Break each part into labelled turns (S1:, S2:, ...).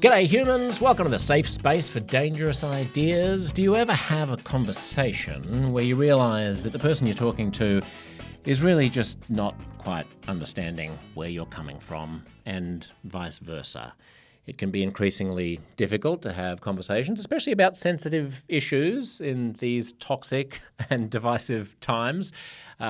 S1: G'day humans, welcome to the safe space for dangerous ideas. Do you ever have a conversation where you realise that the person you're talking to is really just not quite understanding where you're coming from, and vice versa? It can be increasingly difficult to have conversations, especially about sensitive issues in these toxic and divisive times.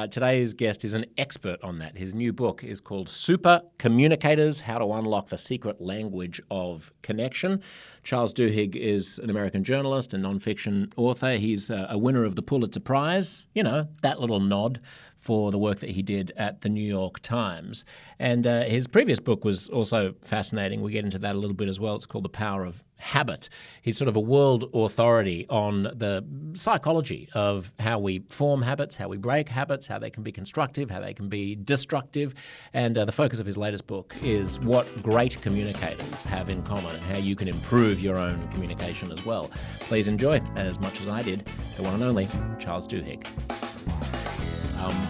S1: Today's guest is an expert on that. His new book is called Supercommunicators: How to Unlock the Secret Language of Connection. Charles Duhigg is an American journalist and nonfiction author. He's a winner of the Pulitzer Prize, you know, that little nod for the work that he did at the New York Times. And his previous book was also fascinating. We get into that a little bit as well. It's called The Power of Habit. He's sort of a world authority on the psychology of how we form habits, how we break habits, how they can be constructive, how they can be destructive. And the focus of his latest book is what great communicators have in common and how you can improve your own communication as well. Please enjoy, as much as I did, the one and only Charles Duhigg.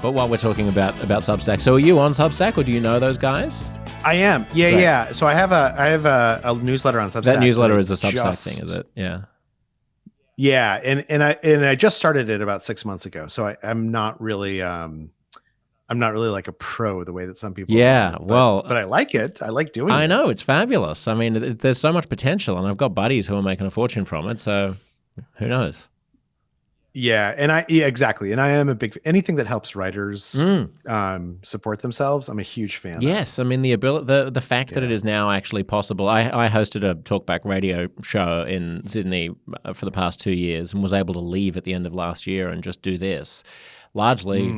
S1: But while we're talking about Substack, so are you on Substack, or do you know those guys?
S2: I am. Yeah, right. Yeah. So I have a newsletter on Substack.
S1: That newsletter is a Substack thing, is it? Yeah.
S2: Yeah, and I just started it about 6 months ago. So I'm not really like a pro the way that some people.
S1: Yeah,
S2: but I like it. I like doing it.
S1: I know, it's fabulous. I mean, there's so much potential, and I've got buddies who are making a fortune from it. So who knows?
S2: Yeah, exactly. And I am a big anything that helps writers support themselves. I'm a huge fan.
S1: Yes, I mean the fact that it is now actually possible. I hosted a talkback radio show in Sydney for the past 2 years and was able to leave at the end of last year and just do this. Largely,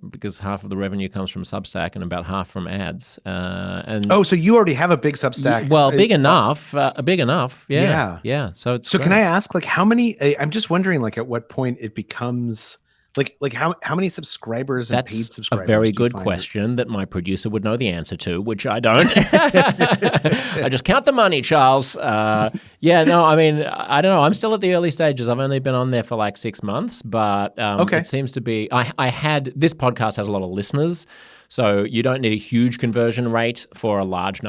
S1: because half of the revenue comes from Substack and about half from ads.
S2: So you already have a big Substack?
S1: Well, big enough. Yeah. So
S2: great. Can I ask, like, how many? I'm just wondering, like, at what point it becomes like how many subscribers and paid subscribers?
S1: That's a very good question that my producer would know the answer to, which I don't. I just count the money, Charles. I mean, I don't know. I'm still at the early stages. I've only been on there for like 6 months, but it seems to be. This podcast has a lot of listeners, so you don't need a huge conversion rate for a large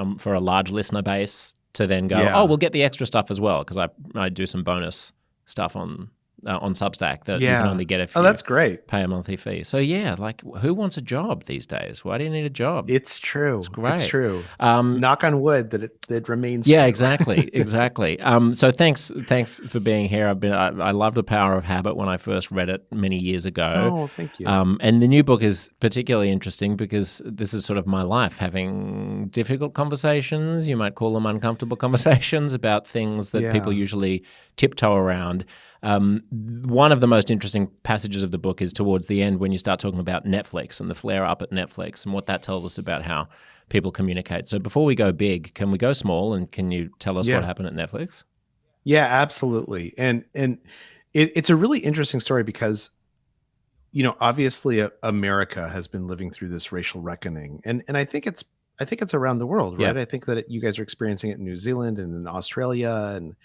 S1: listener base to then go, we'll get the extra stuff as well, because I do some bonus stuff on Substack that you can only get if you
S2: that's great.
S1: Pay a monthly fee. So like, who wants a job these days? Why do you need a job?
S2: It's true.
S1: It's great.
S2: It's true. Knock on wood that it remains.
S1: Yeah,
S2: true.
S1: exactly. So thanks for being here. I love The Power of Habit when I first read it many years ago.
S2: Oh, thank you.
S1: And the new book is particularly interesting because this is sort of my life, having difficult conversations. You might call them uncomfortable conversations about things that people usually tiptoe around. One of the most interesting passages of the book is towards the end when you start talking about Netflix and the flare up at Netflix and what that tells us about how people communicate. So before we go big, can we go small, and can you tell us what happened at Netflix?
S2: Yeah, absolutely. And it's a really interesting story because, obviously America has been living through this racial reckoning, and I think it's around the world, right? I think that you guys are experiencing it in New Zealand and in Australia and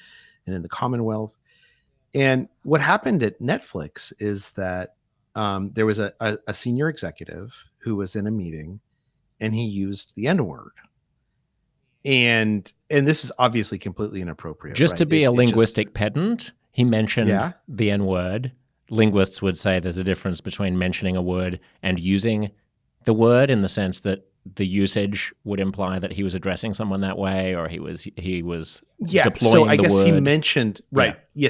S2: in the Commonwealth. And what happened at Netflix is that there was a senior executive who was in a meeting, and he used the N-word. And this is obviously completely inappropriate.
S1: Just to be a linguistic pedant, he mentioned the N-word. Linguists would say there's a difference between mentioning a word and using the word, in the sense that the usage would imply that he was addressing someone that way, or he was deploying
S2: so I
S1: the
S2: guess
S1: word.
S2: He mentioned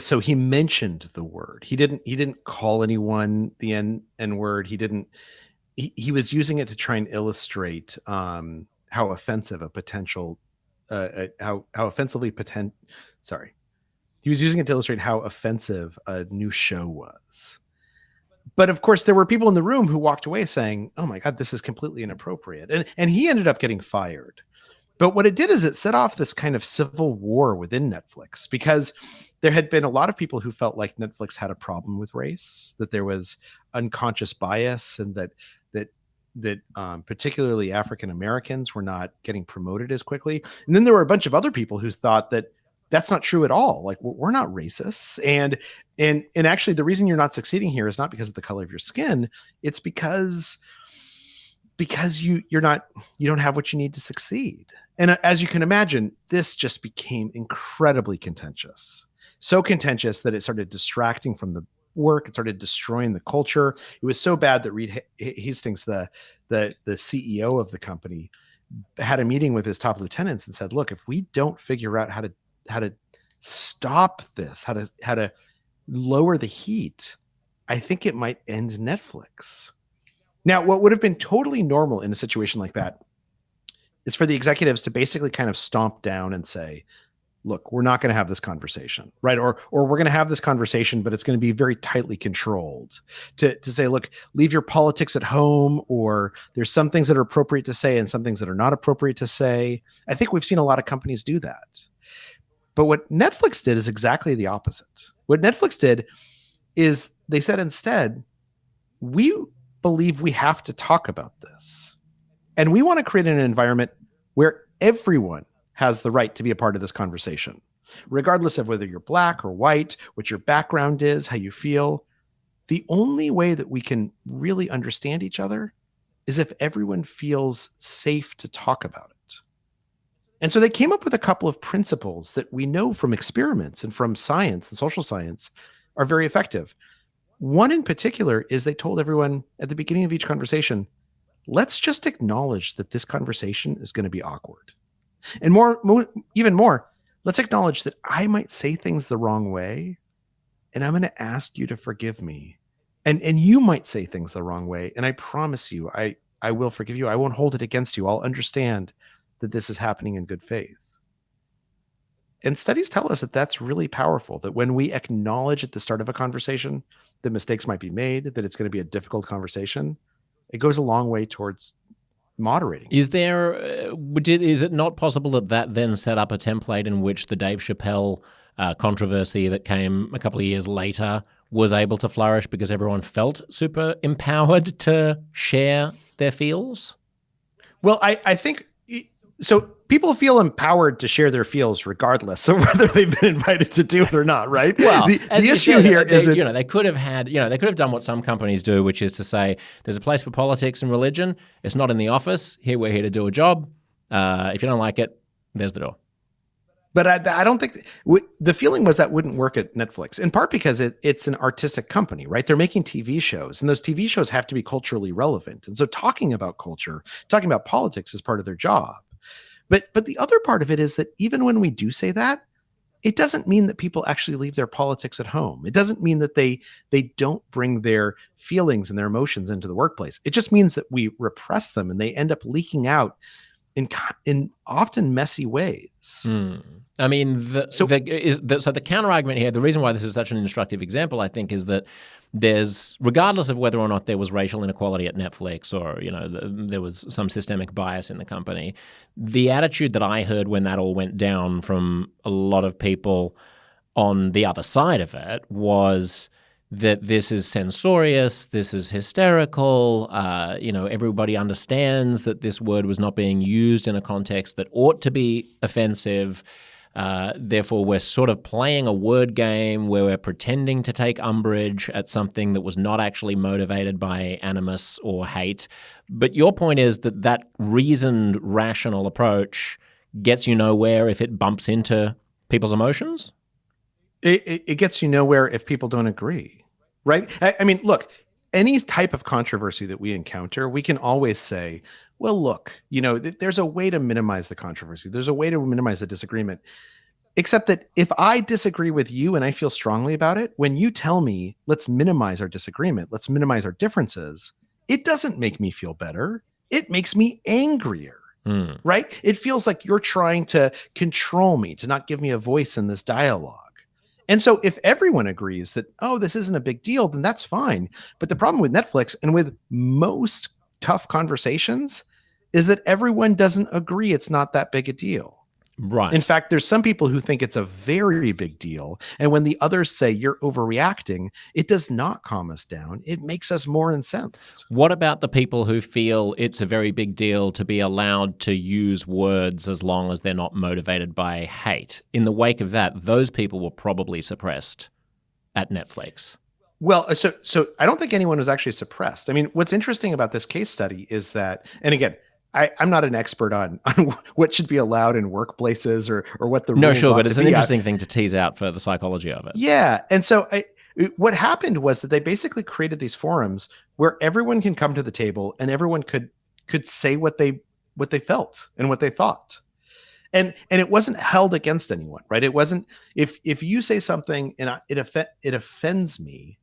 S2: so he mentioned the word. He didn't call anyone the N-word. He was using it to try and illustrate how offensive he was using it to illustrate how offensive a new show was. But of course, there were people in the room who walked away saying, "Oh my God, this is completely inappropriate." And he ended up getting fired. But what it did is it set off this kind of civil war within Netflix, because there had been a lot of people who felt like Netflix had a problem with race, that there was unconscious bias, and that particularly African Americans were not getting promoted as quickly. And then there were a bunch of other people who thought that that's not true at all. Like, we're not racists. And actually the reason you're not succeeding here is not because of the color of your skin. It's because you don't have what you need to succeed. And as you can imagine, this just became incredibly contentious. So contentious that it started distracting from the work. It started destroying the culture. It was so bad that Reed Hastings, the CEO of the company, had a meeting with his top lieutenants and said, "Look, if we don't figure out how to stop this, how to lower the heat, I think it might end Netflix." Now, what would have been totally normal in a situation like that is for the executives to basically kind of stomp down and say, "Look, we're not going to have this conversation," right? Or we're going to have this conversation, but it's going to be very tightly controlled. To say, "Look, leave your politics at home," or "There's some things that are appropriate to say and some things that are not appropriate to say." I think we've seen a lot of companies do that. But what Netflix did is exactly the opposite. What Netflix did is they said instead, "We believe we have to talk about this. And we want to create an environment where everyone has the right to be a part of this conversation, regardless of whether you're black or white, what your background is, how you feel. The only way that we can really understand each other is if everyone feels safe to talk about it." And so they came up with a couple of principles that we know from experiments and from science and social science are very effective. One in particular is they told everyone at the beginning of each conversation, "Let's just acknowledge that this conversation is going to be awkward. And even more, let's acknowledge that I might say things the wrong way, and I'm going to ask you to forgive me. And you might say things the wrong way, and I promise you, I will forgive you. I won't hold it against you. I'll understand that this is happening in good faith." And studies tell us that that's really powerful, that when we acknowledge at the start of a conversation that mistakes might be made, that it's going to be a difficult conversation, it goes a long way towards moderating.
S1: Is it not possible that then set up a template in which the Dave Chappelle controversy that came a couple of years later was able to flourish because everyone felt super empowered to share their feels?
S2: Well, I think so. People feel empowered to share their feels regardless of whether they've been invited to do it or not, right?
S1: Well,
S2: the issue here is that
S1: they could have done what some companies do, which is to say, "There's a place for politics and religion. It's not in the office. We're here to do a job. If you don't like it, there's the door."
S2: But I don't think the feeling was that wouldn't work at Netflix, in part because it's an artistic company, right? They're making TV shows, and those TV shows have to be culturally relevant. And so talking about culture, talking about politics is part of their job. But the other part of it is that even when we do say that, it doesn't mean that people actually leave their politics at home. It doesn't mean that they don't bring their feelings and their emotions into the workplace. It just means that we repress them and they end up leaking out in often messy ways.
S1: I mean, so the counter argument here, the reason why this is such an instructive example, I think, is that there's, regardless of whether or not there was racial inequality at Netflix or, there was some systemic bias in the company, the attitude that I heard when that all went down from a lot of people on the other side of it was that this is censorious, this is hysterical, everybody understands that this word was not being used in a context that ought to be offensive. Therefore, we're sort of playing a word game where we're pretending to take umbrage at something that was not actually motivated by animus or hate. But your point is that reasoned, rational approach gets you nowhere if it bumps into people's emotions?
S2: It gets you nowhere if people don't agree, right? I mean, look, any type of controversy that we encounter, we can always say, well, look, there's a way to minimize the controversy. There's a way to minimize the disagreement. Except that if I disagree with you and I feel strongly about it, when you tell me, let's minimize our disagreement, let's minimize our differences, it doesn't make me feel better. It makes me angrier, right? It feels like you're trying to control me, to not give me a voice in this dialogue. And so if everyone agrees that, oh, this isn't a big deal, then that's fine. But the problem with Netflix and with most tough conversations is that everyone doesn't agree it's not that big a deal.
S1: Right.
S2: In fact, there's some people who think it's a very big deal. And when the others say you're overreacting, it does not calm us down. It makes us more incensed.
S1: What about the people who feel it's a very big deal to be allowed to use words as long as they're not motivated by hate? In the wake of that, those people were probably suppressed at Netflix.
S2: Well, so I don't think anyone was actually suppressed. I mean, what's interesting about this case study is that, and again, I'm not an expert on what should be allowed in workplaces or what the
S1: No,
S2: rules
S1: sure,
S2: ought
S1: but
S2: to
S1: it's an
S2: be.
S1: interesting thing to tease out for the psychology of it.
S2: Yeah. And so what happened was that they basically created these forums where everyone can come to the table and everyone could say what they felt and what they thought. And it wasn't held against anyone, right? It wasn't, if you say something and it offends me,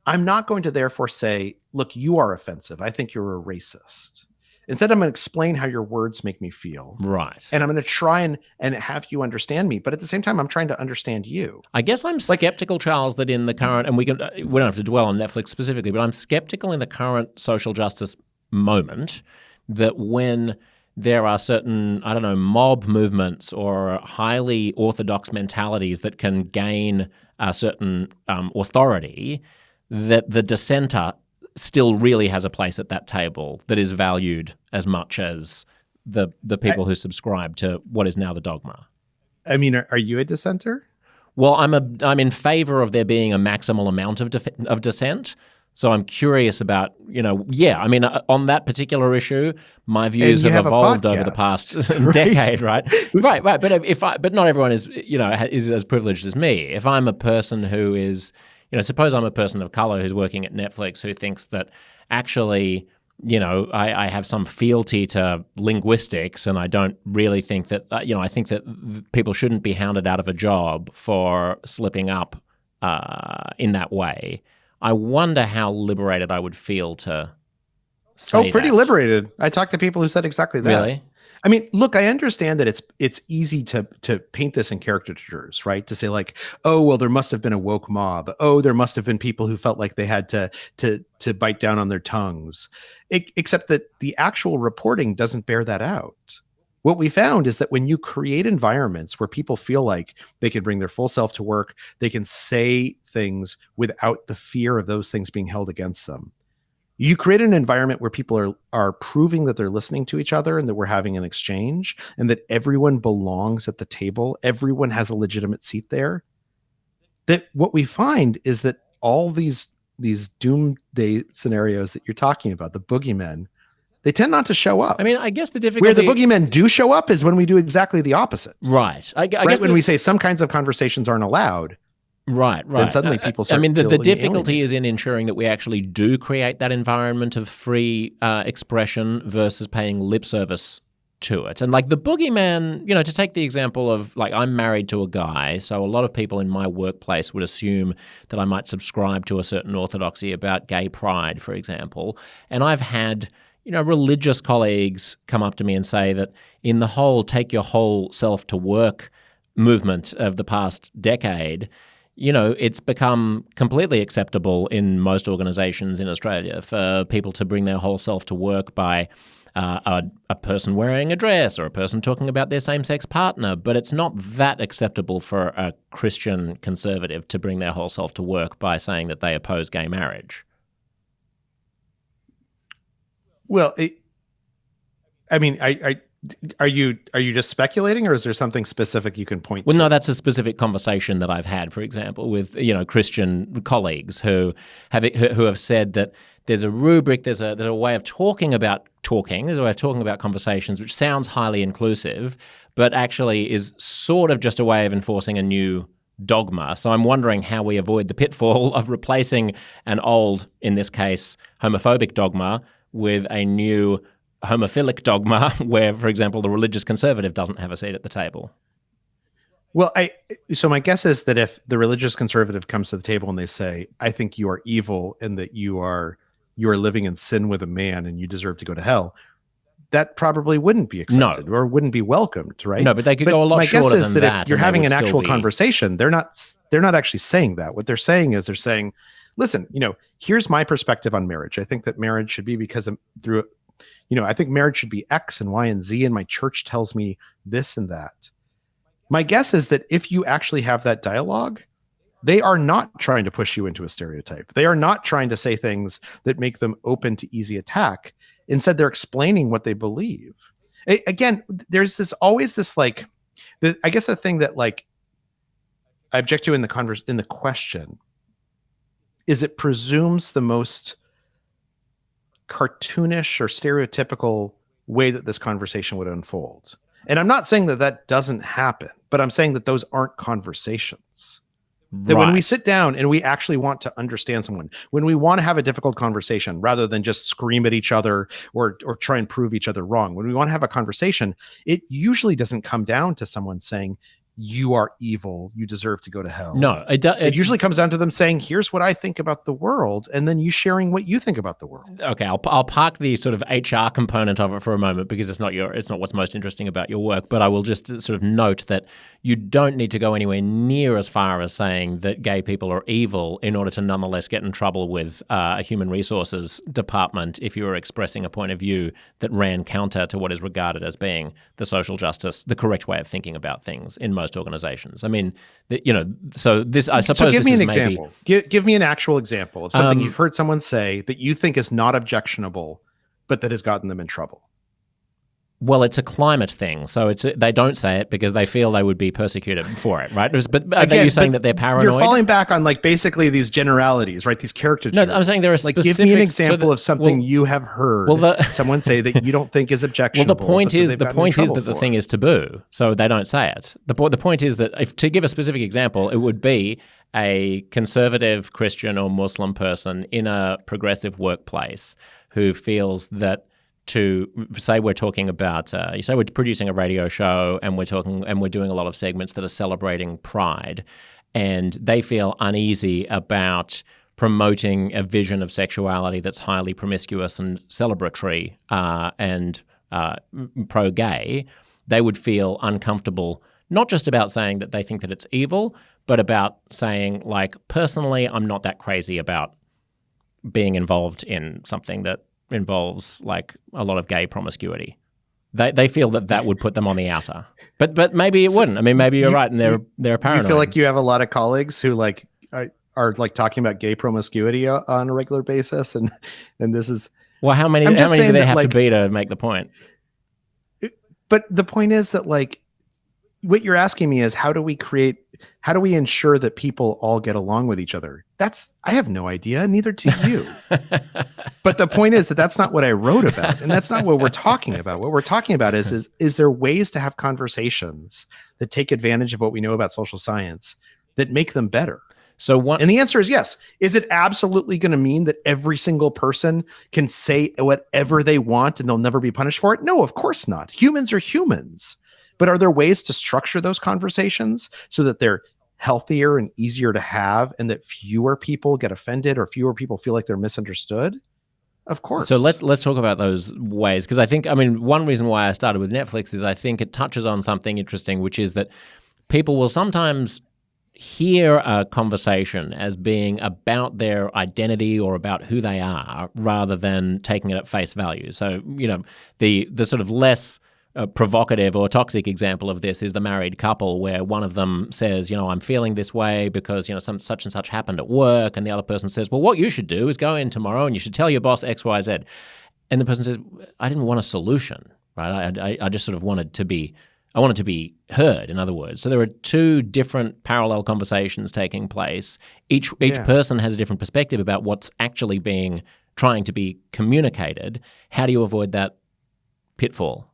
S2: I'm not going to therefore say, look, you are offensive. I think you're a racist. Instead, I'm going to explain how your words make me feel.
S1: Right.
S2: And I'm going to try and have you understand me. But at the same time, I'm trying to understand you.
S1: I guess I'm skeptical, Charles, that in the current, and we don't have to dwell on Netflix specifically, but I'm skeptical in the current social justice moment that when there are certain, I don't know, mob movements or highly orthodox mentalities that can gain a certain authority, that the dissenter still really has a place at that table that is valued as much as the people who subscribe to what is now the dogma.
S2: I mean, are you a dissenter?
S1: Well, I'm in favor of there being a maximal amount of dissent. So I'm curious about, on that particular issue, my views have evolved over the past decade, right? Right. But not everyone is as privileged as me. If I'm a person who is, suppose I'm a person of color who's working at Netflix who thinks that actually, I have some fealty to linguistics, and I don't really think that, I think that people shouldn't be hounded out of a job for slipping up in that way. I wonder how liberated I would feel to say
S2: pretty liberated. I talked to people who said exactly that.
S1: Really?
S2: I mean, look, I understand that it's easy to paint this in caricatures, right? To say like, oh, well, there must have been a woke mob. Oh, there must have been people who felt like they had to bite down on their tongues. Except that the actual reporting doesn't bear that out. What we found is that when you create environments where people feel like they can bring their full self to work, they can say things without the fear of those things being held against them. You create an environment where people are proving that they're listening to each other and that we're having an exchange and that everyone belongs at the table. Everyone has a legitimate seat there. That what we find is that all these doomsday scenarios that you're talking about, the boogeymen, they tend not to show up.
S1: I mean, I guess the difficulty...
S2: Where the boogeymen do show up is when we do exactly the opposite.
S1: Right. I guess
S2: when we say some kinds of conversations aren't allowed.
S1: Right.
S2: Then suddenly people start
S1: the difficulty is in ensuring that we actually do create that environment of free expression versus paying lip service to it. And like the boogeyman, to take the example of, like, I'm married to a guy, so a lot of people in my workplace would assume that I might subscribe to a certain orthodoxy about gay pride, for example. And I've had, religious colleagues come up to me and say that in the whole take your whole self to work movement of the past decade, it's become completely acceptable in most organizations in Australia for people to bring their whole self to work by a person wearing a dress or a person talking about their same-sex partner. But it's not that acceptable for a Christian conservative to bring their whole self to work by saying that they oppose gay marriage.
S2: Well, are you just speculating, or is there something specific you can point to?
S1: Well, no, that's a specific conversation that I've had, for example, with Christian colleagues who have said that there's a rubric, there's a way of talking about there's a way of talking about conversations which sounds highly inclusive, but actually is sort of just a way of enforcing a new dogma. So I'm wondering how we avoid the pitfall of replacing an old, in this case, homophobic dogma with a new homophilic dogma where, for example, the religious conservative doesn't have a seat at the table.
S2: Well, so my guess is that if the religious conservative comes to the table and they say, I think you are evil and that you are living in sin with a man and you deserve to go to hell, that probably wouldn't be accepted or wouldn't be welcomed, right?
S1: No, but they could go a lot shorter than that. My guess is that
S2: if you're having an actual conversation, they're not actually saying that. What they're saying is listen, here's my perspective on marriage. I think that marriage should be I think marriage should be X and Y and Z, and my church tells me this and that. My guess is that if you actually have that dialogue, they are not trying to push you into a stereotype. They are not trying to say things that make them open to easy attack. Instead, they're explaining what they believe. Again, there's always this I guess the thing that I object to in the question is it presumes the most cartoonish or stereotypical way that this conversation would unfold. And I'm not saying that that doesn't happen, but I'm saying that those aren't conversations. That when we sit down and we actually want to understand someone, when we want to have a difficult conversation rather than just scream at each other or try and prove each other wrong, when we want to have a conversation, it usually doesn't come down to someone saying, you are evil, you deserve to go to hell.
S1: No,
S2: it usually comes down to them saying, here's what I think about the world, and then you sharing what you think about the world.
S1: Okay, I'll park the sort of HR component of it for a moment because it's not what's most interesting about your work, but I will just sort of note that you don't need to go anywhere near as far as saying that gay people are evil in order to nonetheless get in trouble with a human resources department if you were expressing a point of view that ran counter to what is regarded as being the social justice, the correct way of thinking about things in most organizations. I mean, so this, I suppose.
S2: So give me an
S1: example.
S2: Give me an actual example of something you've heard someone say that you think is not objectionable, but that has gotten them in trouble.
S1: Well, it's a climate thing, so they don't say it because they feel they would be persecuted for it, right? But again, are you saying that they're paranoid?
S2: You're falling back on like basically these generalities, right? These caricature.
S1: No, I'm saying there are specifics.
S2: Give me an example of something you have heard someone say that you don't think is objectionable.
S1: Well, the point is that the thing is taboo, so they don't say it. The point is that to give a specific example, it would be a conservative Christian or Muslim person in a progressive workplace who feels that to say we're talking about, you say we're producing a radio show and we're doing a lot of segments that are celebrating pride, and they feel uneasy about promoting a vision of sexuality that's highly promiscuous and celebratory and pro-gay. They would feel uncomfortable, not just about saying that they think that it's evil, but about saying, like, personally, I'm not that crazy about being involved in something that involves like a lot of gay promiscuity. They feel that would put them on the outer, but maybe it wouldn't. I mean, maybe you're right, and they're paranoid.
S2: You feel like you have a lot of colleagues who like are like talking about gay promiscuity on a regular basis, and this is
S1: how many do they have to be to make the point?
S2: But the point is that like what you're asking me is how do we ensure that people all get along with each other? I have no idea, neither do you. But the point is that that's not what I wrote about, and that's not what we're talking about. What we're talking about is there ways to have conversations that take advantage of what we know about social science that make them better? And the answer is yes. Is it absolutely going to mean that every single person can say whatever they want and they'll never be punished for it? No, of course not. Humans are humans. But are there ways to structure those conversations so that they're healthier and easier to have, and that fewer people get offended or fewer people feel like they're misunderstood? Of course.
S1: So let's talk about those ways, because one reason why I started with Netflix is I think it touches on something interesting, which is that people will sometimes hear a conversation as being about their identity or about who they are rather than taking it at face value. So, the sort of less provocative or toxic example of this is the married couple where one of them says, I'm feeling this way because, some such and such happened at work. And the other person says, well, what you should do is go in tomorrow and you should tell your boss X, Y, Z. And the person says, I didn't want a solution, right? I just sort of wanted to be heard, in other words. So there are two different parallel conversations taking place. Each person has a different perspective about what's actually trying to be communicated. How do you avoid that pitfall?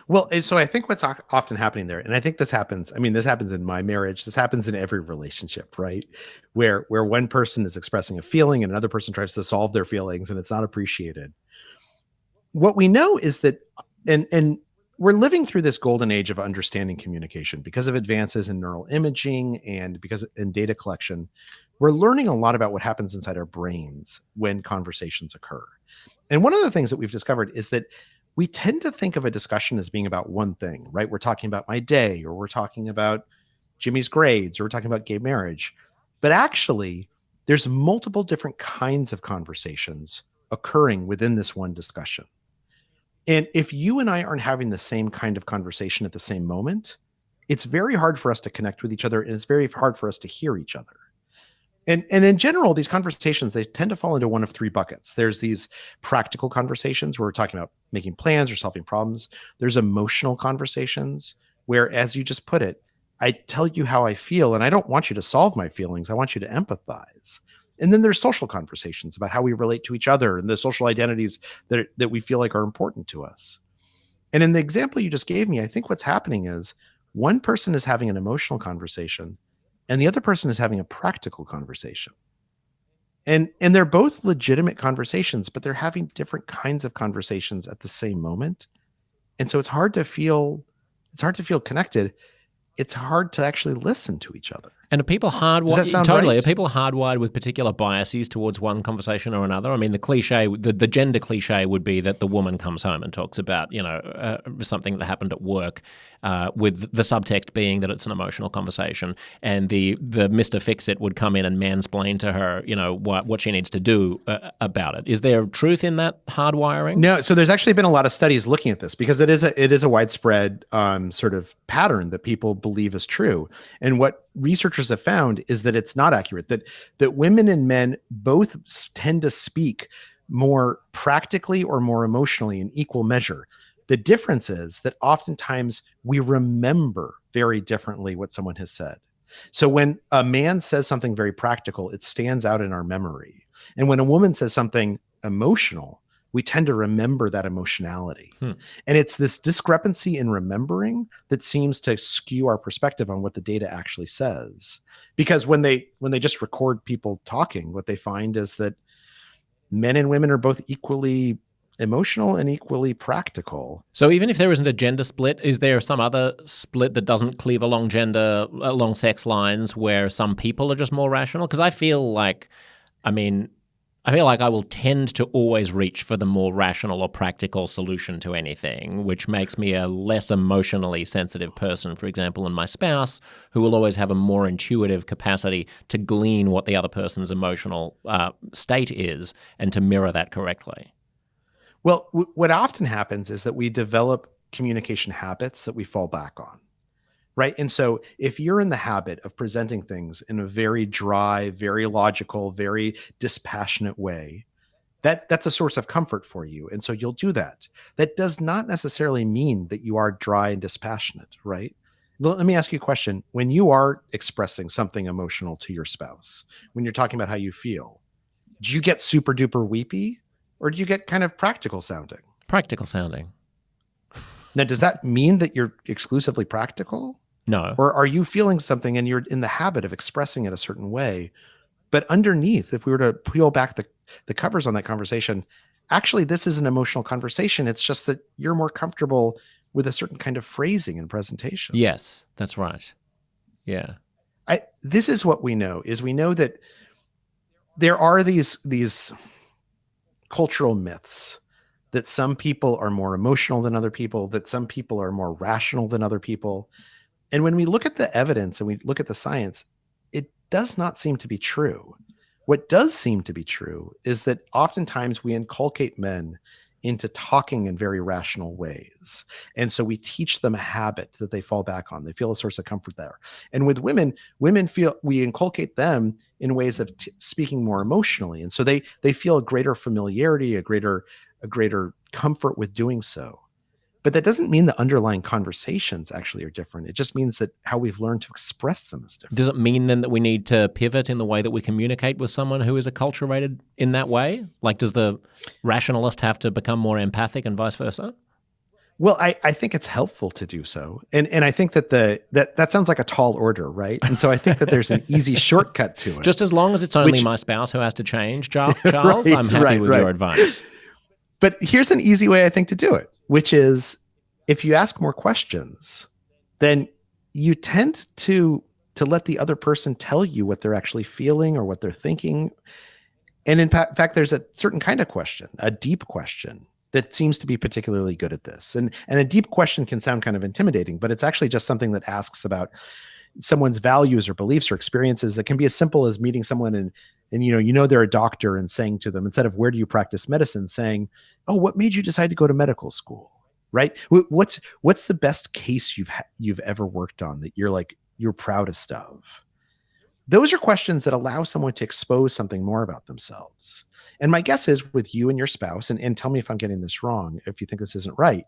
S2: Well, so I think what's often happening there, and I think this happens in my marriage, this happens in every relationship, right? Where one person is expressing a feeling and another person tries to solve their feelings and it's not appreciated. What we know is that, and we're living through this golden age of understanding communication because of advances in neural imaging and because in data collection, we're learning a lot about what happens inside our brains when conversations occur. And one of the things that we've discovered is that we tend to think of a discussion as being about one thing, right? We're talking about my day, or we're talking about Jimmy's grades, or we're talking about gay marriage. But actually, there's multiple different kinds of conversations occurring within this one discussion. And if you and I aren't having the same kind of conversation at the same moment, it's very hard for us to connect with each other, and it's very hard for us to hear each other. And in general, these conversations, they tend to fall into one of three buckets. There's these practical conversations where we're talking about making plans or solving problems. There's emotional conversations where, as you just put it, I tell you how I feel, and I don't want you to solve my feelings. I want you to empathize. And then there's social conversations about how we relate to each other and the social identities that we feel like are important to us. And in the example you just gave me, I think what's happening is one person is having an emotional conversation and the other person is having a practical conversation. And they're both legitimate conversations, but they're having different kinds of conversations at the same moment. And so it's hard to feel connected. It's hard to actually listen to each other.
S1: And are people
S2: Does that sound
S1: totally?
S2: right?
S1: Are people hardwired with particular biases towards one conversation or another? I mean, the cliche, the gender cliche would be that the woman comes home and talks about, something that happened at work, with the subtext being that it's an emotional conversation, and the Mr. Fix-It would come in and mansplain to her, what she needs to do about it. Is there truth in that hardwiring?
S2: No. So there's actually been a lot of studies looking at this because it is a widespread sort of pattern that people believe is true. And what researchers have found is that it's not accurate, that women and men both tend to speak more practically or more emotionally in equal measure. The difference is that oftentimes we remember very differently what someone has said. So when a man says something very practical, it stands out in our memory. And when a woman says something emotional, we tend to remember that emotionality. And it's this discrepancy in remembering that seems to skew our perspective on what the data actually says. Because when they just record people talking, what they find is that men and women are both equally emotional and equally practical.
S1: So even if there isn't a gender split, is there some other split that doesn't cleave along sex lines where some people are just more rational? Because I feel like I will tend to always reach for the more rational or practical solution to anything, which makes me a less emotionally sensitive person, for example, than my spouse, who will always have a more intuitive capacity to glean what the other person's emotional state is and to mirror that correctly.
S2: Well, what often happens is that we develop communication habits that we fall back on. Right. And so if you're in the habit of presenting things in a very dry, very logical, very dispassionate way, that's a source of comfort for you. And so you'll do that. That does not necessarily mean that you are dry and dispassionate. Right. Let me ask you a question. When you are expressing something emotional to your spouse, when you're talking about how you feel, do you get super duper weepy or do you get kind of practical sounding?
S1: Practical sounding.
S2: Now, does that mean that you're exclusively practical?
S1: No.
S2: Or are you feeling something and you're in the habit of expressing it a certain way? But underneath, if we were to peel back the covers on that conversation, actually, this is an emotional conversation. It's just that you're more comfortable with a certain kind of phrasing and presentation.
S1: Yes, that's right. Yeah.
S2: This is what we know, is we know that there are these cultural myths that some people are more emotional than other people, that some people are more rational than other people. And when we look at the evidence and we look at the science, it does not seem to be true. What does seem to be true is that oftentimes we inculcate men into talking in very rational ways. And so we teach them a habit that they fall back on. They feel a source of comfort there. And with women feel we inculcate them in ways of speaking more emotionally. And so they feel a greater familiarity, a greater comfort with doing so. But that doesn't mean the underlying conversations actually are different. It just means that how we've learned to express them is different.
S1: Does it mean then that we need to pivot in the way that we communicate with someone who is acculturated in that way? Like, does the rationalist have to become more empathic and vice versa?
S2: Well, I think it's helpful to do so. And I think that that sounds like a tall order, right? And so I think that there's an easy shortcut to it.
S1: Just as long as it's only my spouse who has to change, Charles, I'm happy with your advice.
S2: But here's an easy way, I think, to do it, which is if you ask more questions, then you tend to let the other person tell you what they're actually feeling or what they're thinking. And in fact, there's a certain kind of question, a deep question, that seems to be particularly good at this. And a deep question can sound kind of intimidating, but it's actually just something that asks about someone's values or beliefs or experiences that can be as simple as meeting someone and they're a doctor and saying to them, instead of "where do you practice medicine," saying, "Oh, what made you decide to go to medical school?" Right? What's the best case you've ever worked on that you're proudest of? Those are questions that allow someone to expose something more about themselves. And my guess is with you and your spouse, and tell me if I'm getting this wrong, if you think this isn't right,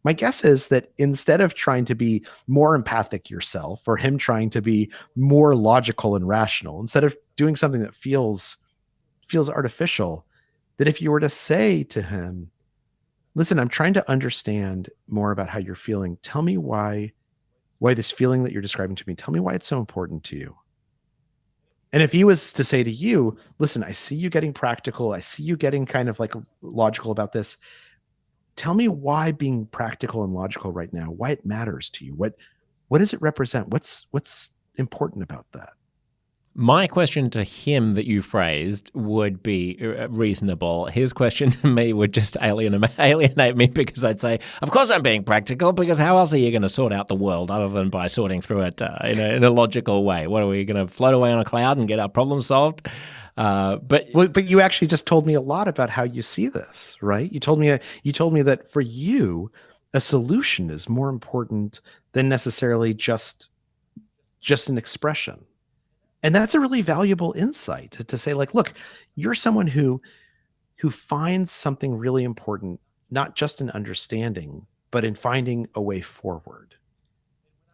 S2: my guess is that instead of trying to be more empathic yourself, or him trying to be more logical and rational, instead of doing something that feels artificial, that if you were to say to him, listen, I'm trying to understand more about how you're feeling. Tell me why this feeling that you're describing to me, tell me why it's so important to you. And if he was to say to you, listen, I see you getting practical. I see you getting kind of like logical about this. Tell me why being practical and logical right now, why it matters to you. What does it represent? What's important about that?
S1: My question to him that you phrased would be reasonable. His question to me would just alienate me, because I'd say, of course I'm being practical, because how else are you going to sort out the world other than by sorting through it in a logical way? What, are we going to float away on a cloud and get our problem solved? But
S2: you actually just told me a lot about how you see this, right? You told me that for you, a solution is more important than necessarily just an expression. And that's a really valuable insight to say, like, look, you're someone who finds something really important, not just in understanding, but in finding a way forward.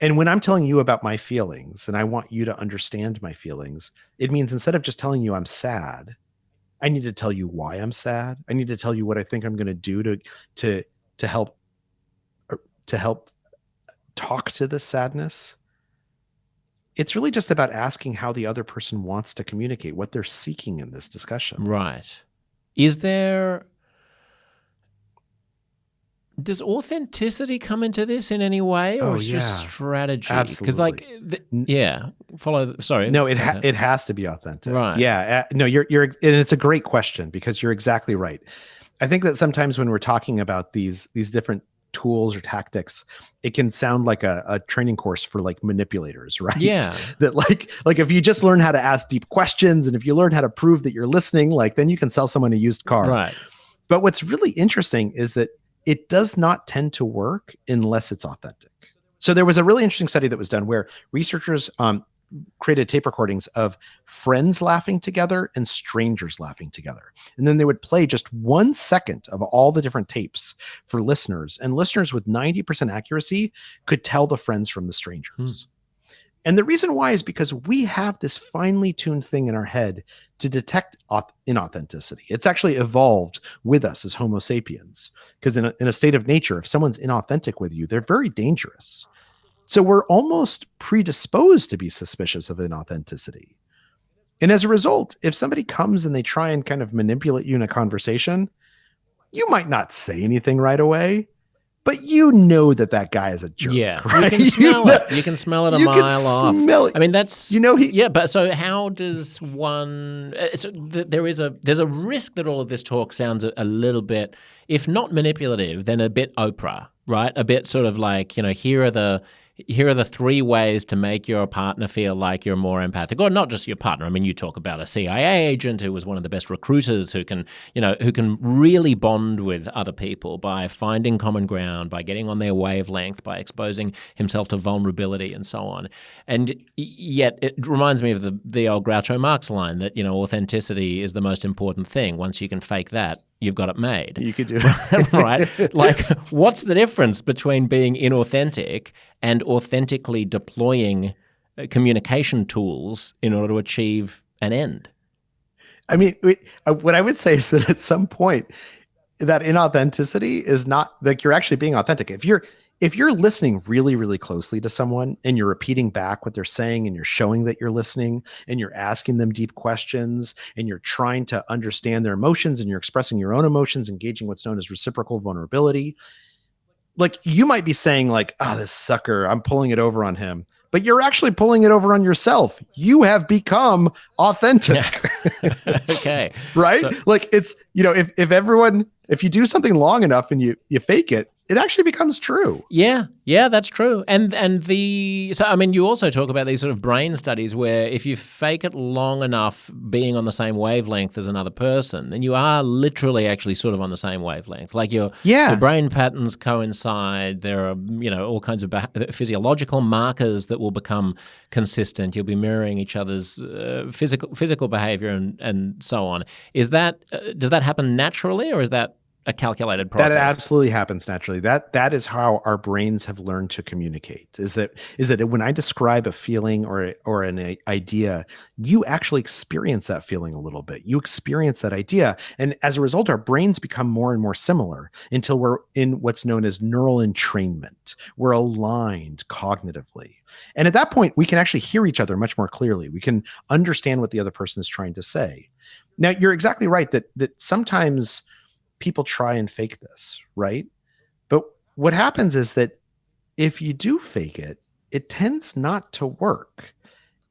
S2: And when I'm telling you about my feelings and I want you to understand my feelings, it means instead of just telling you I'm sad, I need to tell you why I'm sad. I need to tell you what I think I'm going to do to help talk to this sadness. It's really just about asking how the other person wants to communicate, what they're seeking in this discussion.
S1: Right. Does authenticity come into this in any way, or it's just strategy?
S2: Absolutely.
S1: Because sorry.
S2: No, it has to be authentic.
S1: Right.
S2: Yeah. No, you're, and it's a great question, because you're exactly right. I think that sometimes when we're talking about these different tools or tactics, it can sound like a training course for like manipulators, right?
S1: Yeah.
S2: That like if you just learn how to ask deep questions, and if you learn how to prove that you're listening, like then you can sell someone a used car.
S1: Right.
S2: But what's really interesting is that it does not tend to work unless it's authentic. So there was a really interesting study that was done where researchers created tape recordings of friends laughing together and strangers laughing together. And then they would play just 1 second of all the different tapes for listeners, and listeners with 90% accuracy could tell the friends from the strangers. And the reason why is because we have this finely tuned thing in our head to detect inauthenticity. It's actually evolved with us as Homo sapiens, because in a state of nature, if someone's inauthentic with you, they're very dangerous. So we're almost predisposed to be suspicious of inauthenticity. And as a result, if somebody comes and they try and kind of manipulate you in a conversation, you might not say anything right away, but you know that guy is a jerk.
S1: Yeah,
S2: right?
S1: You can smell it. You can smell it a mile off.
S2: Smell it.
S1: I mean, that's
S2: he.
S1: Yeah, but so how does one? There's a risk that all of this talk sounds a little bit, if not manipulative, then a bit Oprah, right? A bit sort of like, here are the 3 ways to make your partner feel like you're more empathic, or not just your partner. I mean, you talk about a CIA agent who was one of the best recruiters, who can really bond with other people by finding common ground, by getting on their wavelength, by exposing himself to vulnerability and so on. And yet it reminds me of the old Groucho Marx line that, authenticity is the most important thing. Once you can fake that, you've got it made.
S2: You could do it.
S1: Right? Like, what's the difference between being inauthentic and authentically deploying communication tools in order to achieve an end?
S2: I mean, what I would say is that at some point, that inauthenticity is not like you're actually being authentic. If you're listening really, really closely to someone and you're repeating back what they're saying, and you're showing that you're listening, and you're asking them deep questions, and you're trying to understand their emotions, and you're expressing your own emotions, engaging what's known as reciprocal vulnerability, like you might be saying like, this sucker, I'm pulling it over on him. But you're actually pulling it over on yourself. You have become authentic.
S1: Yeah. Okay.
S2: Right? So, like it's, if you do something long enough and you fake it, it actually becomes true.
S1: Yeah, that's true. So I mean, you also talk about these sort of brain studies where if you fake it long enough being on the same wavelength as another person, then you are literally actually sort of on the same wavelength. Like your brain patterns coincide. There are, all kinds of physiological markers that will become consistent. You'll be mirroring each other's physical behavior and so on. Does that happen naturally, or is that a calculated process.
S2: That absolutely happens naturally. That is how our brains have learned to communicate. Is that when I describe a feeling or an idea, you actually experience that feeling a little bit. You experience that idea, and as a result, our brains become more and more similar until we're in what's known as neural entrainment. We're aligned cognitively, and at that point, we can actually hear each other much more clearly. We can understand what the other person is trying to say. Now, you're exactly right that sometimes people try and fake this, right? But what happens is that if you do fake it, it tends not to work.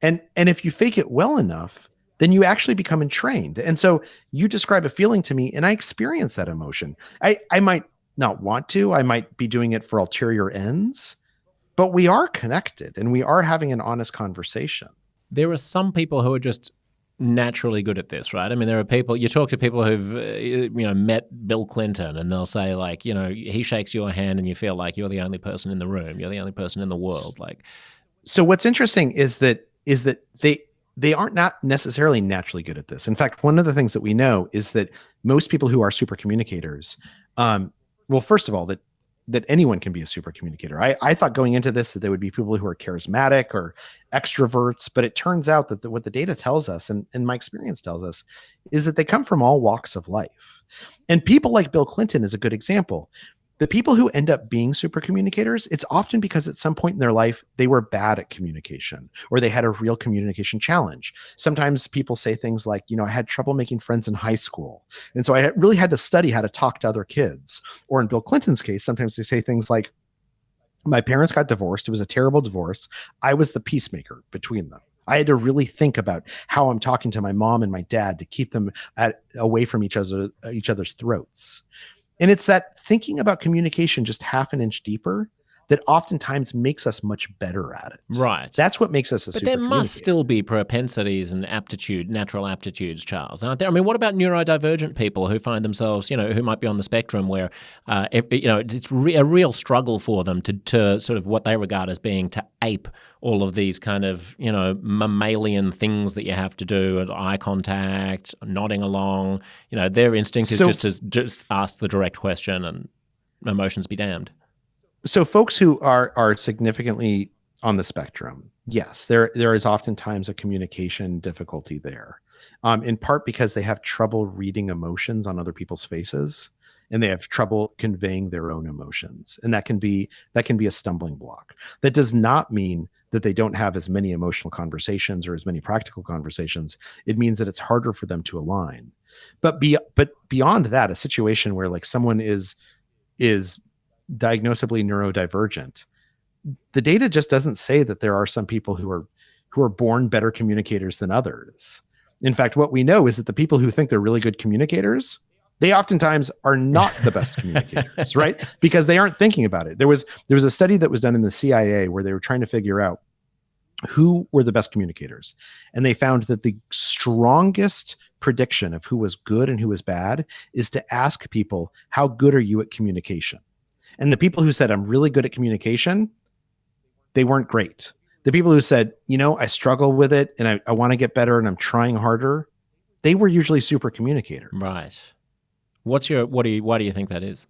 S2: And if you fake it well enough, then you actually become entrained. And so you describe a feeling to me and I experience that emotion. I might not want to, I might be doing it for ulterior ends, but we are connected and we are having an honest conversation.
S1: There are some people who are just naturally good at this, right? I mean, there are people, you talk to people who've, met Bill Clinton and they'll say like, he shakes your hand and you feel like you're the only person in the room. You're the only person in the world. Like,
S2: so what's interesting is that they aren't not necessarily naturally good at this. In fact, one of the things that we know is that most people who are super communicators, well, first of all, that anyone can be a super communicator. I thought going into this that there would be people who are charismatic or extroverts, but it turns out that what the data tells us and my experience tells us is that they come from all walks of life. And people like Bill Clinton is a good example. The people who end up being super communicators, it's often because at some point in their life, they were bad at communication or they had a real communication challenge. Sometimes people say things like, I had trouble making friends in high school. And so I really had to study how to talk to other kids. Or in Bill Clinton's case, sometimes they say things like, my parents got divorced. It was a terrible divorce. I was the peacemaker between them. I had to really think about how I'm talking to my mom and my dad to keep them away from each other's throats. And it's that thinking about communication just half an inch deeper that oftentimes makes us much better at it.
S1: Right.
S2: That's what makes us a super communicator.
S1: But there must still be propensities and natural aptitudes, Charles, aren't there? I mean, what about neurodivergent people who find themselves, who might be on the spectrum where, it's a real struggle for them to sort of what they regard as being to ape all of these kind of, mammalian things that you have to do, eye contact, nodding along. Their instinct is just ask the direct question and emotions be damned.
S2: So folks who are significantly on the spectrum, yes, there is oftentimes a communication difficulty there, in part because they have trouble reading emotions on other people's faces, and they have trouble conveying their own emotions, and that can be a stumbling block. That does not mean that they don't have as many emotional conversations or as many practical conversations. It means that it's harder for them to align. But beyond that, a situation where like someone is diagnosably neurodivergent, the data just doesn't say that there are some people who are born better communicators than others. In fact, what we know is that the people who think they're really good communicators, they oftentimes are not the best communicators, right? Because they aren't thinking about it. There was a study that was done in the CIA where they were trying to figure out who were the best communicators. And they found that the strongest prediction of who was good and who was bad is to ask people, how good are you at communication? And the people who said, I'm really good at communication, they weren't great. The people who said, I struggle with it and I want to get better and I'm trying harder, they were usually super communicators.
S1: Right. Why do you think that is?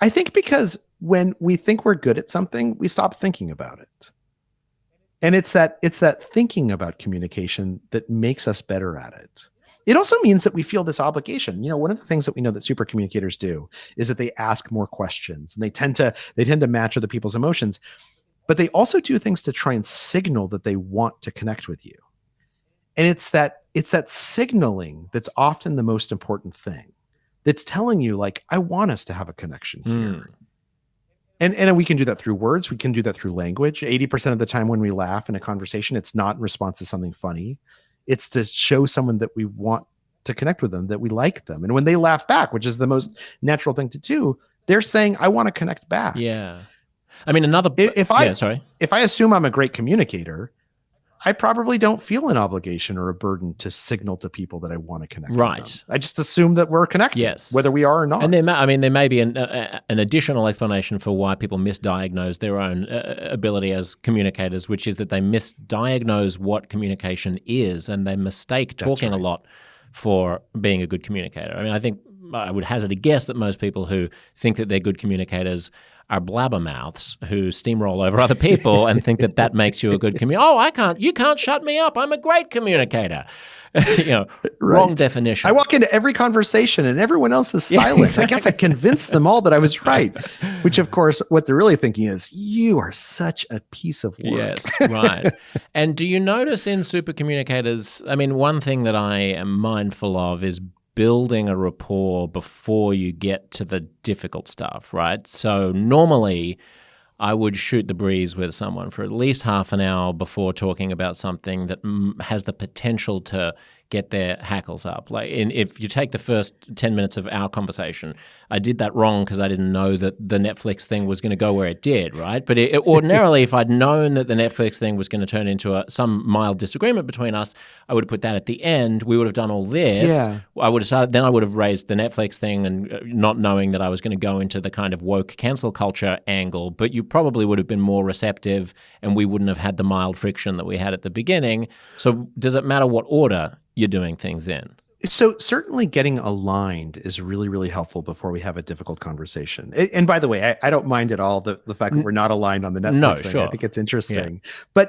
S2: I think because when we think we're good at something, we stop thinking about it. And it's that thinking about communication that makes us better at it. It also means that we feel this obligation. One of the things that we know that super communicators do is that they ask more questions and they tend to match other people's emotions, but they also do things to try and signal that they want to connect with you. And it's that signaling that's often the most important thing, that's telling you like, I want us to have a connection here. And we can do that through words. We can do that through language. 80% of the time when we laugh in a conversation, it's not in response to something funny. It's to show someone that we want to connect with them, that we like them. And when they laugh back, which is the most natural thing to do, they're saying, I want to connect back.
S1: Yeah. I mean, if I assume I'm a great communicator, I probably don't feel an obligation or a burden to signal to people that I want to connect with them. I just assume that we're connected, yes,
S2: whether we are or not.
S1: And there may be an additional explanation for why people misdiagnose their own ability as communicators, which is that they misdiagnose what communication is, and they mistake talking a lot for being a good communicator. I mean, I think I would hazard a guess that most people who think that they're good communicators are blabbermouths who steamroll over other people and think that that makes you a good communicator. Oh, you can't shut me up. I'm a great communicator. Right. Wrong definition.
S2: I walk into every conversation and everyone else is silent. Yeah, exactly. I guess I convinced them all that I was right, which of course, what they're really thinking is, you are such a piece of work.
S1: Yes, right. And do you notice in Supercommunicators, one thing that I am mindful of is building a rapport before you get to the difficult stuff, right? So normally I would shoot the breeze with someone for at least half an hour before talking about something that has the potential to get their hackles up. If you take the first 10 minutes of our conversation, I did that wrong because I didn't know that the Netflix thing was going to go where it did, right? But ordinarily, if I'd known that the Netflix thing was going to turn into some mild disagreement between us, I would have put that at the end. We would have done all this.
S2: Yeah.
S1: I would have started, then I would have raised the Netflix thing and not knowing that I was going to go into the kind of woke cancel culture angle, but you probably would have been more receptive and we wouldn't have had the mild friction that we had at the beginning. So does it matter what order you're doing things in?
S2: So certainly getting aligned is really, really helpful before we have a difficult conversation. And by the way, I don't mind at all the fact that we're not aligned on the Netflix thing. Sure. I think it's interesting. Yeah.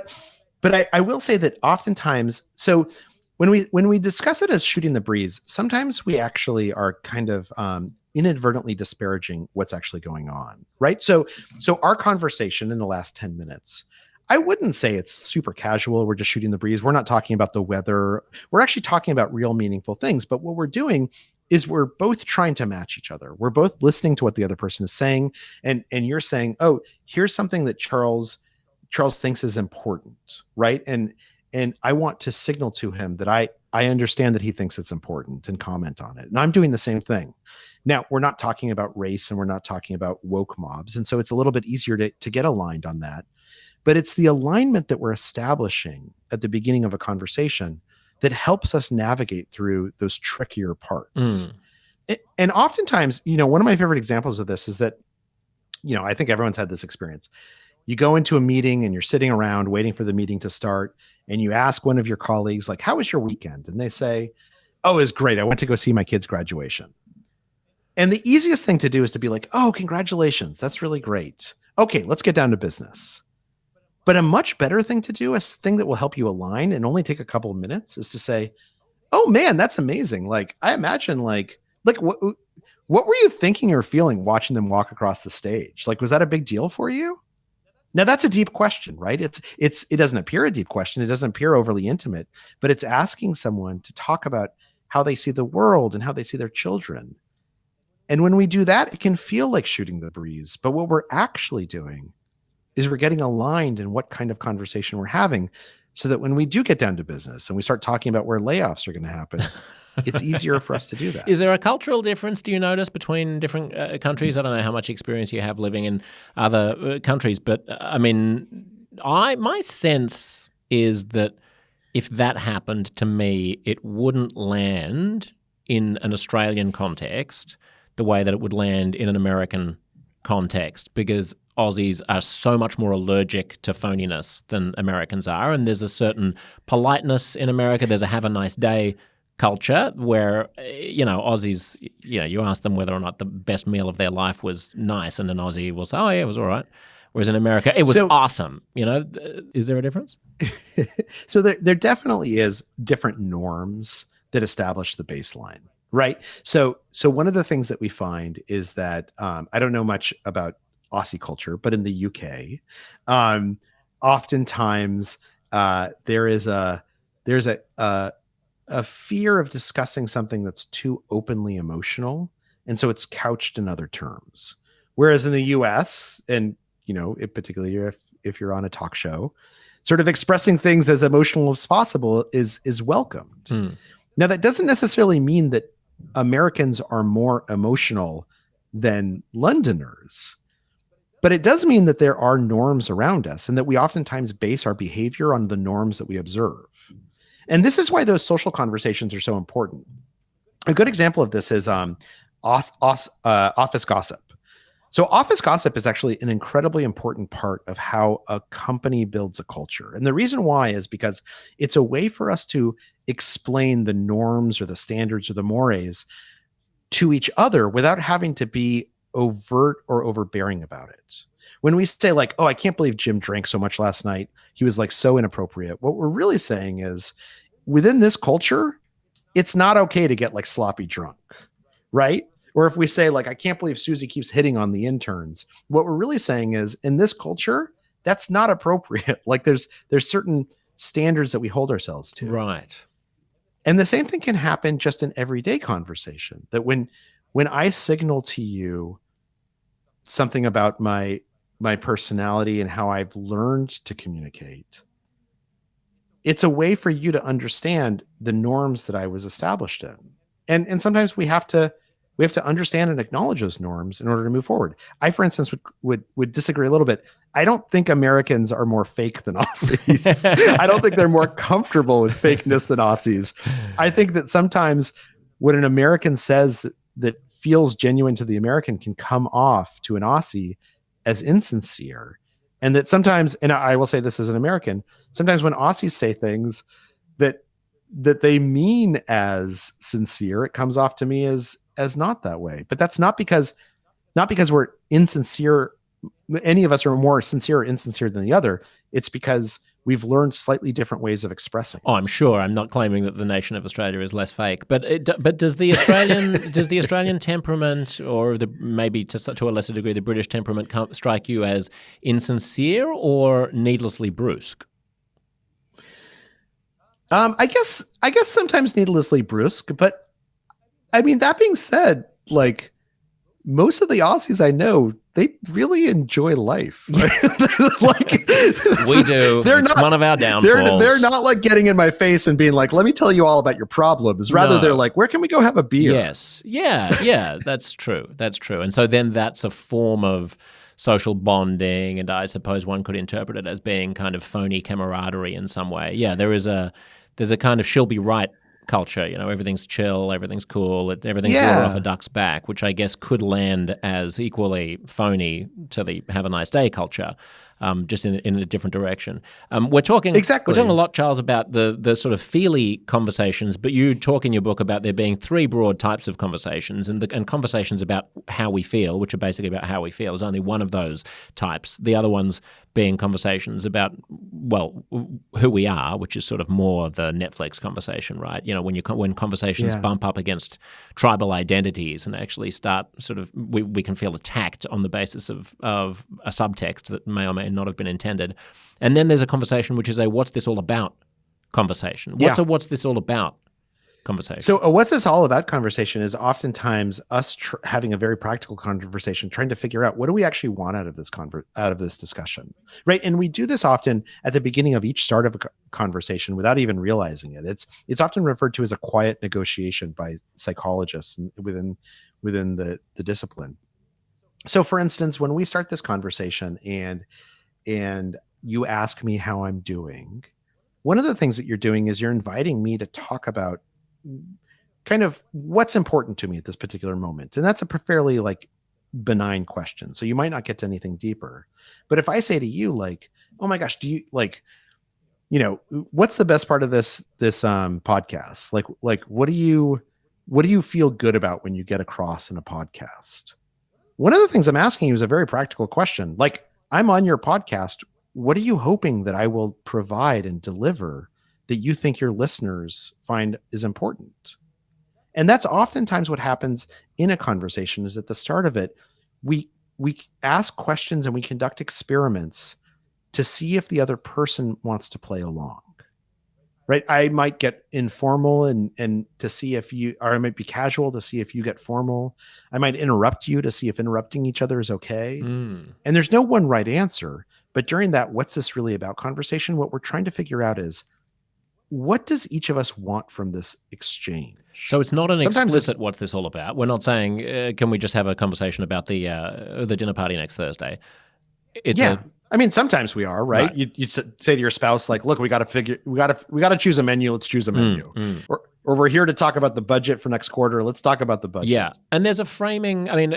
S2: But I will say that oftentimes, so when we discuss it as shooting the breeze, sometimes we actually are kind of inadvertently disparaging what's actually going on, right? So our conversation in the last 10 minutes, I wouldn't say it's super casual. We're just shooting the breeze. We're not talking about the weather. We're actually talking about real meaningful things. But what we're doing is we're both trying to match each other. We're both listening to what the other person is saying. And you're saying, oh, here's something that Charles thinks is important, right? And I want to signal to him that I understand that he thinks it's important and comment on it. And I'm doing the same thing. Now, we're not talking about race and we're not talking about woke mobs. And so it's a little bit easier to get aligned on that. But it's the alignment that we're establishing at the beginning of a conversation that helps us navigate through those trickier parts. And oftentimes, one of my favorite examples of this is that, I think everyone's had this experience. You go into a meeting and you're sitting around waiting for the meeting to start, and you ask one of your colleagues, like, how was your weekend? And they say, oh, it was great. I went to go see my kid's graduation. And the easiest thing to do is to be like, oh, congratulations. That's really great. Okay, let's get down to business. But a much better thing to do, a thing that will help you align and only take a couple of minutes, is to say, oh man, that's amazing. Like, I imagine like what were you thinking or feeling watching them walk across the stage? Like, was that a big deal for you? Now that's a deep question, right? It doesn't appear a deep question. It doesn't appear overly intimate, but it's asking someone to talk about how they see the world and how they see their children. And when we do that, it can feel like shooting the breeze. But what we're actually doing is we're getting aligned in what kind of conversation we're having, so that when we do get down to business and we start talking about where layoffs are going to happen, it's easier for us to do that.
S1: Is there a cultural difference, do you notice, between different countries? I don't know how much experience you have living in other countries, but my sense is that if that happened to me, it wouldn't land in an Australian context the way that it would land in an American context, because Aussies are so much more allergic to phoniness than Americans are. And there's a certain politeness in America. There's a have a nice day culture where, Aussies, you ask them whether or not the best meal of their life was nice, and an Aussie will say, oh, yeah, it was all right. Whereas in America, it was awesome. Is there a difference?
S2: So there definitely is different norms that establish the baseline, right? So one of the things that we find is that, I don't know much about Aussie culture, but in the UK, oftentimes there's a fear of discussing something that's too openly emotional, and so it's couched in other terms. Whereas in the US, and particularly if you're on a talk show, sort of expressing things as emotional as possible is welcomed. Now, that doesn't necessarily mean that Americans are more emotional than Londoners. But it does mean that there are norms around us, and that we oftentimes base our behavior on the norms that we observe. And this is why those social conversations are so important. A good example of this is office gossip. So office gossip is actually an incredibly important part of how a company builds a culture. And the reason why is because it's a way for us to explain the norms or the standards or the mores to each other without having to be overt or overbearing about it. When we say like, oh, I can't believe Jim drank so much last night, he was like so inappropriate, what we're really saying is, within this culture, it's not okay to get like sloppy drunk, right? Or if we say like, I can't believe Susie keeps hitting on the interns, what we're really saying is, in this culture, that's not appropriate. Like there's certain standards that we hold ourselves to.
S1: Right.
S2: And the same thing can happen just in everyday conversation, that when I signal to you something about my personality and how I've learned to communicate, it's a way for you to understand the norms that I was established in. And sometimes we have to understand and acknowledge those norms in order to move forward. I, for instance, would disagree a little bit. I don't think Americans are more fake than Aussies. I don't think they're more comfortable with fakeness than Aussies. I think that sometimes what an American says that feels genuine to the American can come off to an Aussie as insincere. And that sometimes, and I will say this as an American, sometimes when Aussies say things that they mean as sincere, it comes off to me as not that way. But that's not because we're insincere. Any of us are more sincere or insincere than the other. It's because we've learned slightly different ways of expressing.
S1: Oh, I'm sure. I'm not claiming that the nation of Australia is less fake, but does the Australian temperament, or maybe to a lesser degree the British temperament, strike you as insincere or needlessly brusque?
S2: I guess sometimes needlessly brusque, but I mean, that being said, like most of the Aussies I know, they really enjoy life. Like
S1: we do. It's one of our downfalls.
S2: They're not like getting in my face and being like, let me tell you all about your problems. Rather, they're like, where can we go have a beer?
S1: Yes. Yeah, that's true. That's true. And so then that's a form of social bonding, and I suppose one could interpret it as being kind of phony camaraderie in some way. Yeah, there's a kind of she'll be right culture, everything's chill, everything's cool, everything's water off a duck's back, which I guess could land as equally phony to the have a nice day culture, just in a different direction. We're talking a lot, Charles, about the sort of feely conversations, but you talk in your book about there being three broad types of conversations, and conversations about how we feel, which are basically about how we feel, is only one of those types. The other ones being conversations about, well, who we are, which is sort of more the Netflix conversation, right? When conversations bump up against tribal identities and actually start sort of, we can feel attacked on the basis of a subtext that may or may not have been intended. And then there's a conversation which is a what's this all about conversation. What's this all about conversation?
S2: So what's this all about conversation is oftentimes us having a very practical conversation, trying to figure out what do we actually want out of this discussion, right? And we do this often at the beginning of each start of a conversation without even realizing it. It's often referred to as a quiet negotiation by psychologists within the discipline. So for instance, when we start this conversation and you ask me how I'm doing, one of the things that you're doing is you're inviting me to talk about kind of what's important to me at this particular moment. And that's a fairly like benign question. So you might not get to anything deeper. But if I say to you like, oh my gosh, do you like, what's the best part of this podcast? Like what do you feel good about when you get across in a podcast? One of the things I'm asking you is a very practical question. Like, I'm on your podcast. What are you hoping that I will provide and deliver that you think your listeners find is important? And that's oftentimes what happens in a conversation, is at the start of it, we ask questions and we conduct experiments to see if the other person wants to play along. Right? I might get informal and to see if you, or I might be casual to see if you get formal. I might interrupt you to see if interrupting each other is okay. And there's no one right answer. But during that, what's this really about conversation, what we're trying to figure out is, what does each of us want from this exchange?
S1: So it's not an explicit what's this all about. We're not saying, can we just have a conversation about the dinner party next Thursday?
S2: I mean, sometimes we are, right? You say to your spouse, like, look, we got to choose a menu. Let's choose a menu. Or we're here to talk about the budget for next quarter. Let's talk about the budget.
S1: Yeah. And there's a framing. I mean,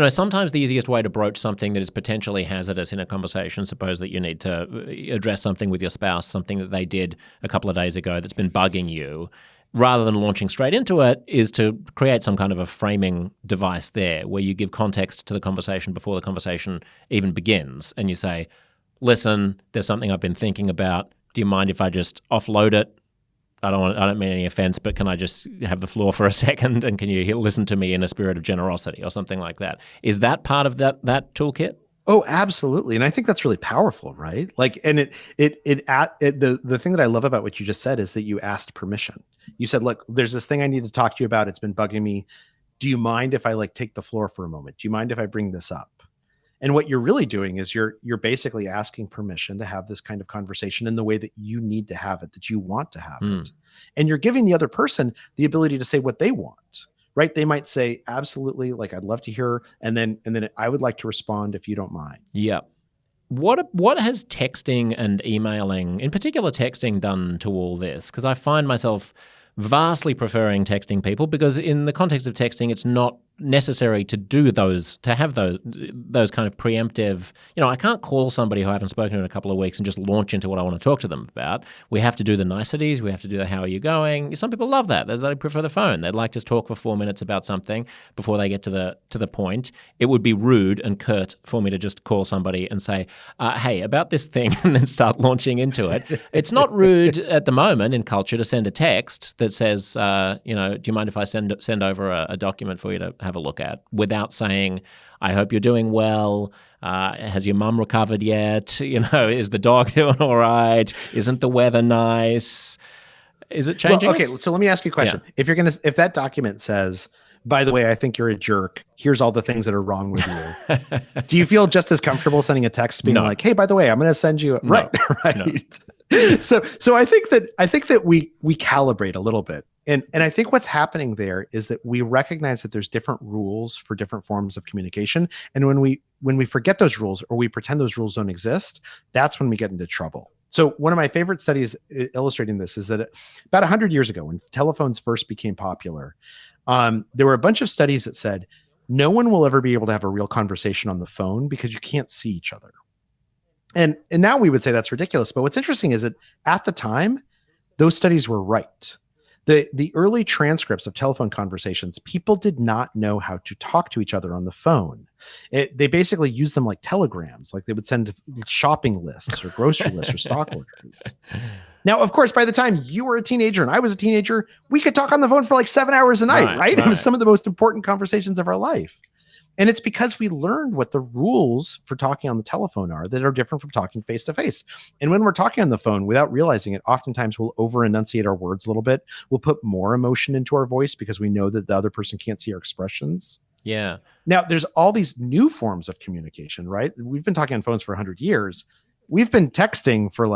S1: sometimes the easiest way to broach something that is potentially hazardous in a conversation, suppose that you need to address something with your spouse, something that they did a couple of days ago that's been bugging you, rather than launching straight into it, is to create some kind of a framing device there where you give context to the conversation before the conversation even begins. And you say, listen, there's something I've been thinking about. Do you mind if I just offload it? I don't mean any offense, but can I just have the floor for a second? And can you listen to me in a spirit of generosity or something like that? Is that part of that toolkit?
S2: Oh, absolutely. And I think that's really powerful, right? Like, and the thing that I love about what you just said is that you asked permission. You said, look, there's this thing I need to talk to you about. It's been bugging me. Do you mind if I take the floor for a moment? Do you mind if I bring this up? And what you're really doing is you're basically asking permission to have this kind of conversation in the way that you need to have it, that you want to have it. And you're giving the other person the ability to say what they want. Right? They might say, absolutely, I'd love to hear, and then I would like to respond if you don't mind.
S1: Yeah. What has texting and emailing, in particular texting, done to all this? Because I find myself vastly preferring texting people because in the context of texting, it's not necessary to do those, to have those kind of preemptive, I can't call somebody who I haven't spoken to in a couple of weeks and just launch into what I want to talk to them about. We have to do the niceties. We have to do the how are you going. Some people love that. They prefer the phone. They'd like to talk for 4 minutes about something before they get to the point. It would be rude and curt for me to just call somebody and say, hey, about this thing, and then start launching into it. It's not rude at the moment in culture to send a text that says, do you mind if I send over a document for you to have a look at, without saying, I hope you're doing well. Has your mum recovered yet? Is the dog doing all right? Isn't the weather nice? Is it changing?
S2: Well, okay, so let me ask you a question. Yeah. If that document says, by the way, I think you're a jerk, here's all the things that are wrong with you. Do you feel just as comfortable sending a text being like, hey, by the way, I'm going to send you right. No. So I think that we calibrate a little bit. And I think what's happening there is that we recognize that there's different rules for different forms of communication. And when we forget those rules or we pretend those rules don't exist, that's when we get into trouble. So one of my favorite studies illustrating this is that about 100 years ago, when telephones first became popular, there were a bunch of studies that said, no one will ever be able to have a real conversation on the phone because you can't see each other. And now we would say that's ridiculous. But what's interesting is that at the time, those studies were right. The early transcripts of telephone conversations, people did not know how to talk to each other on the phone. They basically used them like telegrams, like they would send shopping lists or grocery lists or stock orders. Now, of course, by the time you were a teenager and I was a teenager, we could talk on the phone for 7 hours a night, right? It was some of the most important conversations of our life. And it's because we learned what the rules for talking on the telephone are that are different from talking face to face. And when we're talking on the phone without realizing it, oftentimes we'll over enunciate our words a little bit. We'll put more emotion into our voice because we know that the other person can't see our expressions.
S1: Yeah.
S2: Now there's all these new forms of communication, right? We've been talking on phones for 100 years. We've been texting for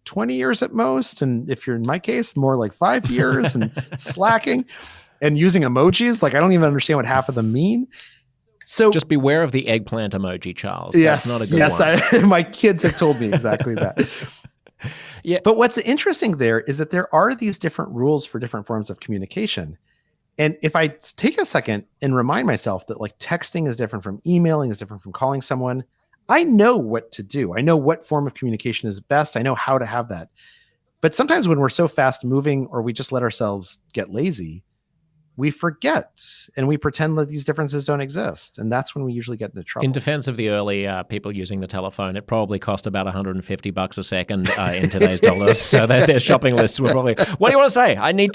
S2: 20 years at most. And if you're in my case, more 5 years and slacking and using emojis. I don't even understand what half of them mean. So
S1: just beware of the eggplant emoji, Charles. That's not a good
S2: one. My kids have told me exactly that.
S1: Yeah.
S2: But what's interesting there is that there are these different rules for different forms of communication. And if I take a second and remind myself that texting is different from emailing, is different from calling someone, I know what to do. I know what form of communication is best. I know how to have that. But sometimes when we're so fast moving or we just let ourselves get lazy, we forget and we pretend that these differences don't exist. And that's when we usually get into trouble.
S1: In defense of the early people using the telephone, it probably cost about $150 a second in today's dollars. So their shopping lists were probably, what do you want to say? I need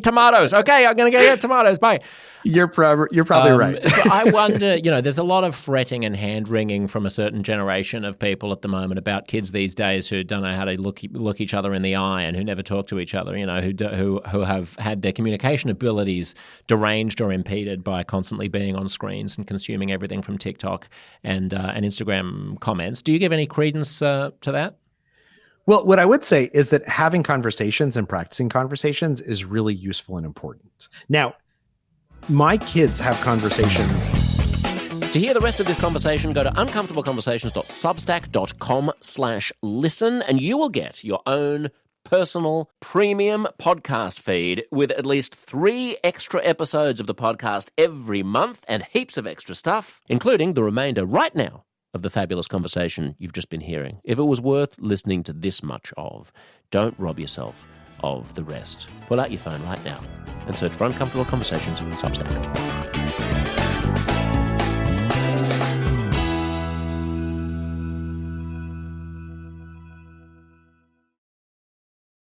S1: tomatoes. Okay, I'm going to get tomatoes. Bye.
S2: You're probably right.
S1: But I wonder, there's a lot of fretting and hand-wringing from a certain generation of people at the moment about kids these days who don't know how to look each other in the eye and who never talk to each other, who have had their communication abilities deranged or impeded by constantly being on screens and consuming everything from TikTok and Instagram comments. Do you give any credence to that?
S2: Well, what I would say is that having conversations and practicing conversations is really useful and important. Now, my kids have conversations.
S1: To hear the rest of this conversation, go to uncomfortableconversations.substack.com/listen, and you will get your own personal premium podcast feed with at least 3 extra episodes of the podcast every month and heaps of extra stuff, including the remainder right now of the fabulous conversation you've just been hearing. If it was worth listening to this much of, don't rob yourself of the rest. Pull out your phone right now and search for Uncomfortable Conversations on Substack.